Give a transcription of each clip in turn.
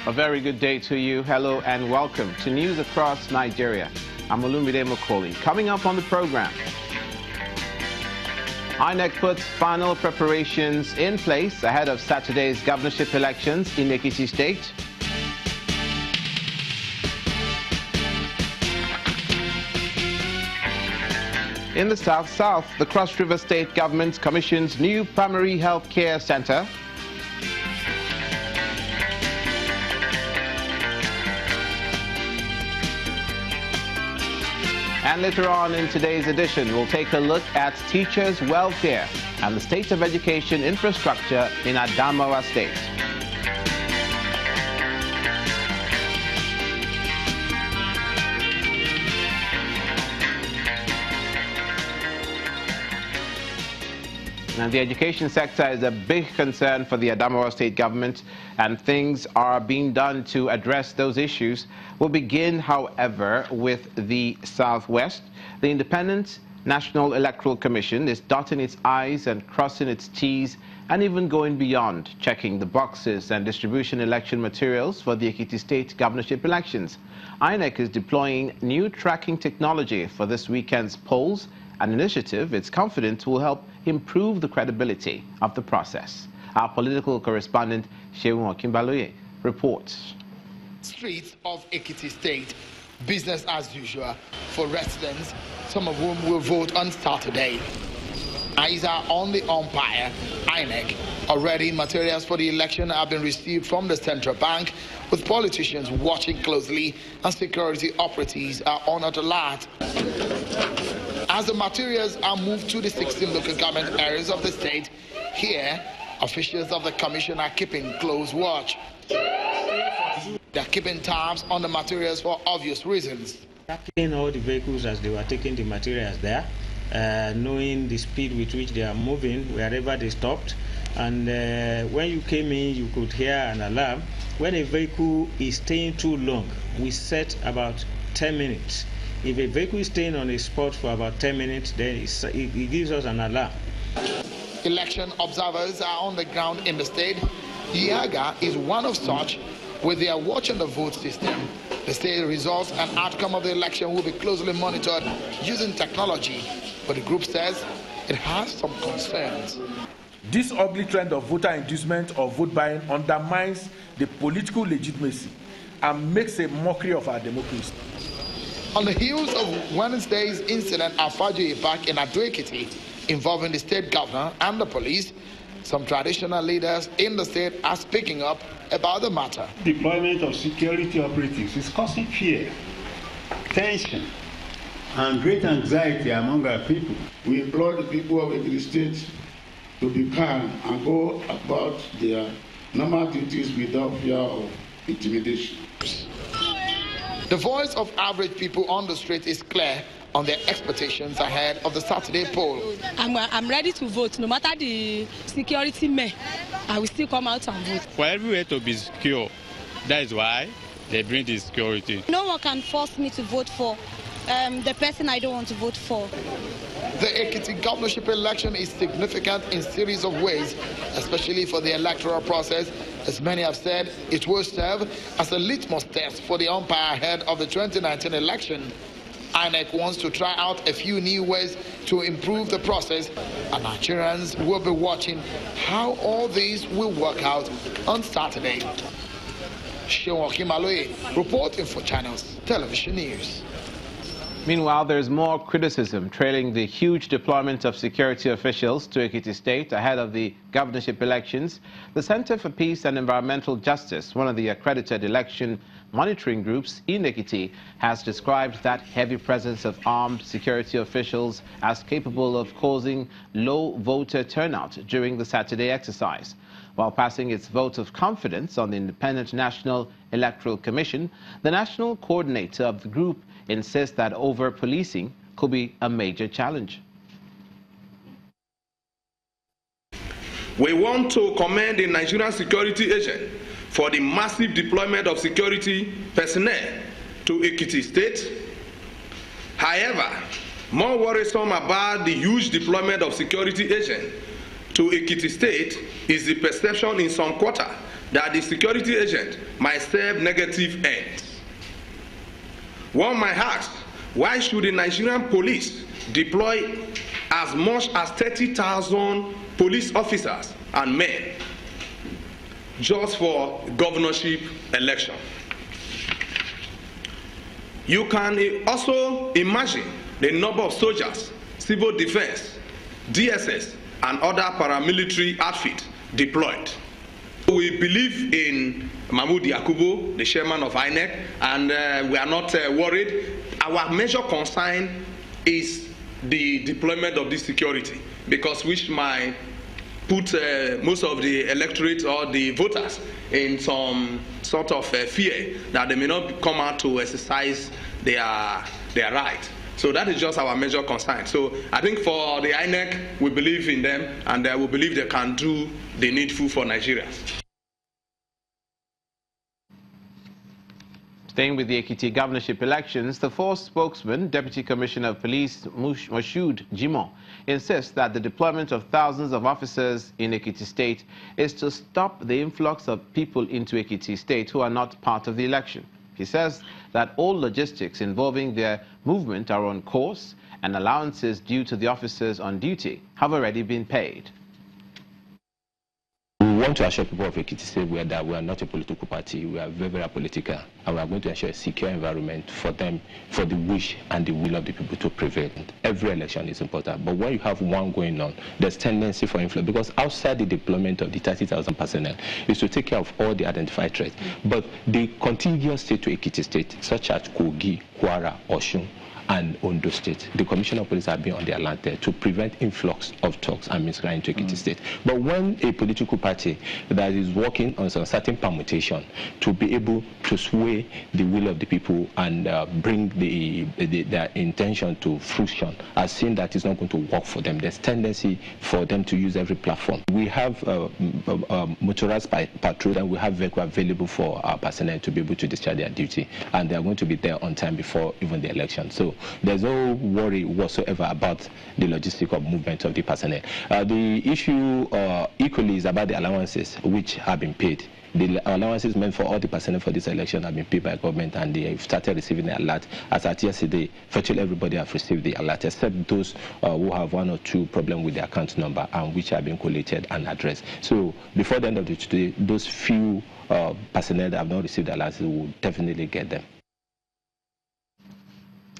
A very good day to you. Hello and welcome to News Across Nigeria. I'm Olumide Mokoli. Coming up on the program, INEC puts final preparations in place ahead of Saturday's governorship elections in Ekiti State. In the South, the Cross River State government commissions new primary health care center. And later on in today's edition, we'll take a look at teachers' welfare and the state of education infrastructure in Adamawa State. And the education sector is a big concern for the Adamawa State government, and things are being done to address those issues. We'll begin, however, with the Southwest. The Independent National Electoral Commission is dotting its I's and crossing its T's and even going beyond, checking the boxes and distribution election materials for the Ekiti State governorship elections. INEC is deploying new tracking technology for this weekend's polls, an initiative it's confident will help improve the credibility of the process. Our political correspondent, Seun Okinbaloye, reports. Streets of Ekiti State, business as usual for residents, some of whom will vote on Saturday. Eyes are on the umpire, INEC. Already, materials for the election have been received from the central bank, with politicians watching closely and security operatives are on alert. As the materials are moved to the 16 local government areas of the state, here, officials of the commission are keeping close watch. They're keeping tabs on the materials for obvious reasons. Tracking all the vehicles as they were taking the materials there, knowing the speed with which they are moving wherever they stopped. And when you came in, you could hear an alarm. When a vehicle is staying too long, we set about 10 minutes. If a vehicle is staying on a spot for about 10 minutes, then it gives us an alarm. Election observers are on the ground in the state. Yaga is one of such, where they are watching the vote system. The state results and outcome of the election will be closely monitored using technology, but the group says it has some concerns. This ugly trend of voter inducement or vote buying undermines the political legitimacy and makes a mockery of our democracy. On the heels of Wednesday's incident at Fajoye Park in Ekiti involving the state governor and the police, some traditional leaders in the state are speaking up about the matter. Deployment of security operatives is causing fear, tension, and great anxiety among our people. We implore the people of Ekiti State to be calm and go about their normal duties without fear of intimidation. The voice of average people on the street is clear on their expectations ahead of the Saturday poll. I'm ready to vote. No matter the security I will still come out and vote. For everywhere to be secure, that is why they bring the security. No one can force me to vote for the person I don't want to vote for. The Ekiti governorship election is significant in a series of ways, especially for the electoral process. As many have said, it will serve as a litmus test for the umpire ahead of the 2019 election. INEC wants to try out a few new ways to improve the process, and Nigerians will be watching how all these will work out on Saturday. Seun Okinbaloye, reporting for Channels Television News. Meanwhile, there's more criticism trailing the huge deployment of security officials to Ekiti State ahead of the governorship elections. The Center for Peace and Environmental Justice, one of the accredited election monitoring groups in Ekiti, has described that heavy presence of armed security officials as capable of causing low voter turnout during the Saturday exercise. While passing its vote of confidence on the Independent National Electoral Commission, the national coordinator of the group insists that over-policing could be a major challenge. We want to commend the Nigerian security agent for the massive deployment of security personnel to Ekiti State. However, more worrisome about the huge deployment of security agents to Ekiti State is the perception in some quarters that the security agent might serve negative ends. One might ask, why should the Nigerian police deploy as much as 30,000 police officers and men just for governorship election? You can also imagine the number of soldiers, civil defense, DSS, and other paramilitary outfits deployed. We believe in Mahmoud Yakubu, the chairman of INEC, and we are not worried. Our major concern is the deployment of this security, because which might put most of the electorate or the voters in some sort of fear that they may not come out to exercise their right. So that is just our major concern. So I think for the INEC, we believe in them, and we believe they can do the needful for Nigerians. Staying with the Ekiti governorship elections, the force spokesman, Deputy Commissioner of Police Moshood Jimoh, insists that the deployment of thousands of officers in Ekiti State is to stop the influx of people into Ekiti State who are not part of the election. He says that all logistics involving their movement are on course, and allowances due to the officers on duty have already been paid. We want to assure people of Ekiti State that we are not a political party. We are very, very political, and we are going to ensure a secure environment for them, for the wish and the will of the people to prevail. Every election is important, but when you have one going on, there's tendency for influence, because outside the deployment of the 30,000 personnel is to take care of all the identified threats. But the contiguous state to Ekiti State, such as Kogi, Kwara, Osun, and Ondo State, the Commissioner of Police have been on the alert there to prevent influx of thugs and miscreants into Ekiti State. But when a political party that is working on some certain permutation to be able to sway the will of the people and bring their intention to fruition, as seen that it's not going to work for them, there's tendency for them to use every platform. We have motorized patrol, and we have vehicles available for our personnel to be able to discharge their duty, and they are going to be there on time before even the election. So there's no worry whatsoever about the logistic of movement of the personnel. The issue equally is about the allowances which have been paid. The allowances meant for all the personnel for this election have been paid by government, and they have started receiving the alert. As at yesterday, virtually everybody have received the alert, except those who have one or two problems with their account number and which have been collated and addressed. So before the end of the day, those few personnel that have not received the allowances will definitely get them.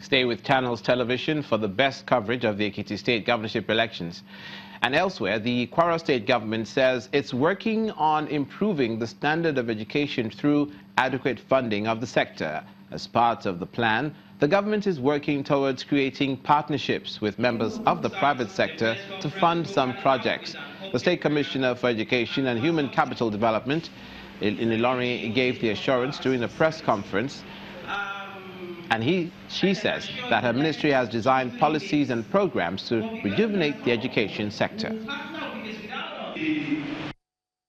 Stay with Channels Television for the best coverage of the Ekiti State governorship elections. And elsewhere, the Kwara State government says it's working on improving the standard of education through adequate funding of the sector. As part of the plan, the government is working towards creating partnerships with members of the private sector to fund some projects. The State Commissioner for Education and Human Capital Development in Ilorin gave the assurance during a press conference. And she says that her ministry has designed policies and programs to rejuvenate the education sector.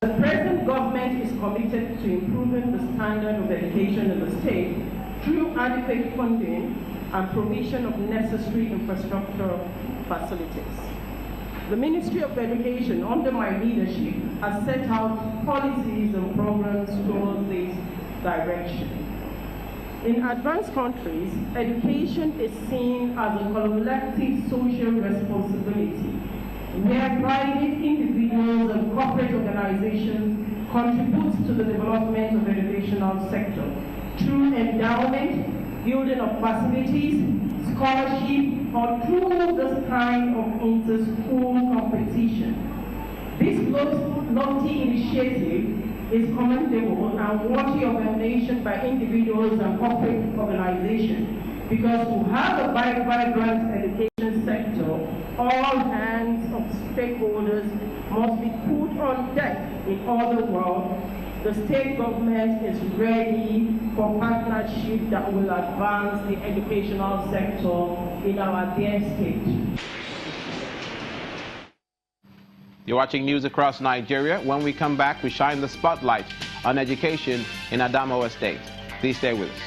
The present government is committed to improving the standard of education in the state through adequate funding and provision of necessary infrastructure facilities. The Ministry of Education, under my leadership, has set out policies and programs towards this direction. In advanced countries, education is seen as a collective social responsibility, where private individuals and corporate organizations contribute to the development of the educational sector through endowment, building of facilities, scholarship, or through this kind of inter-school competition. This lofty initiative is commendable and worthy of emulation by individuals and corporate organizations, because to have a vibrant education sector, all hands of stakeholders must be put on deck. In other words, the state government is ready for partnership that will advance the educational sector in our dear state. You're watching news across Nigeria. When we come back, we shine the spotlight on education in Adamawa State. Please stay with us.